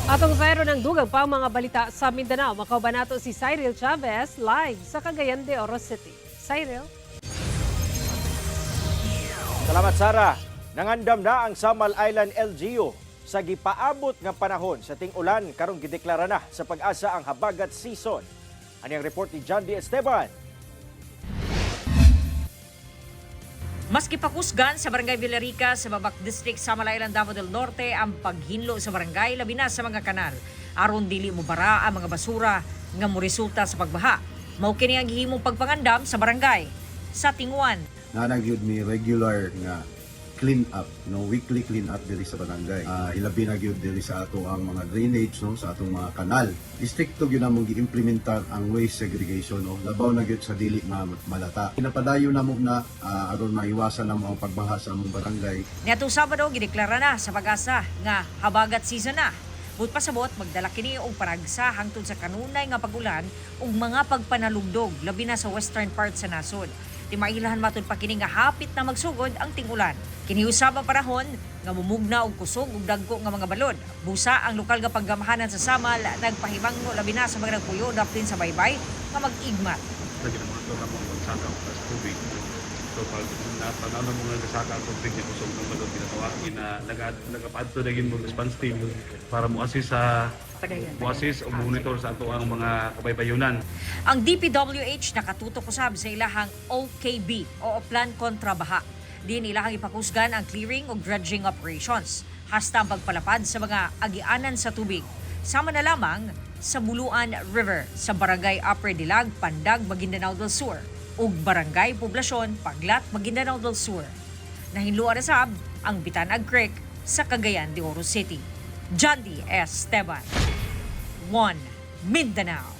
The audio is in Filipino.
Atong sayro ng dugang pa ang mga balita sa Mindanao. Makauban nato si Cyril Chavez live sa Cagayan de Oro City. Cyril? Salamat, Sara. Nangandam na ang Samal Island LGU sa gipaabot nga panahon sa ting-ulan karong gideklara na sa pag-asa ang habagat season. Ani ang report ni John D. Esteban. Maski pakusgan sa Barangay Villarica sa Babac District, Samal Island, Davao del Norte ang paghinlo sa barangay labi na sa mga kanal aron dili mo bara ang mga basura nga moresulta sa pagbaha. Mao kini ang gihimong pagpangandam sa barangay. Sa Tinguan, Nanagyod mi regular nga clean up, weekly clean up diri sa barangay. Ilabi na gyud diri sa ato ang mga drainage, sa atong mga kanal. Distrikto gyud namong gi-implementar ang waste segregation, labaw na gyud sa dili nga malata. Pinapadayon namo na aron maiwasan namo ang pagbaha sa among barangay. niadtong Sabado gideklara na sa pag-asa nga habagat season na. But pasabot magdala kini og paragsa hangtod sa kanunay nga pagulan ug mga pagpanalugdog labi na sa western part sa nasod. Di mailahan matud pa kini nga hapit na magsugod ang ting-ulan. Kini usab ang panahon nga mumugna og kusog ug dagko nga mga balod. Busa ang lokal nga paggamahanan sa Samal nagpahibangno labi na sa mga nagpuyo daptin sa baybay nga mag-igmat. Lagi naman ito namang magsaka sa tubig. So pag natanong mo nga kasaka ang tubig niya kusog ng balon pinatawagin na nagapadto na mo response team para mo assist sa o monitor sa ato ang mga kabaybayunan. Ang DPWH nakatutok usab sa ilahang OKB o Plan Kontra Baha. Din ilahang ipakusgan ang clearing o dredging operations. Hasta ang pagpalapad sa mga agianan sa tubig. Sama na lamang sa Buluan River sa Barangay Upper Dilag, Pandag, Maguindanao del Sur ug Barangay Poblasyon, Paglat, Maguindanao del Sur. Nahinluan na sab ang Bitanag Creek sa Cagayan de Oro City. John D. Esteban, One Mindanao.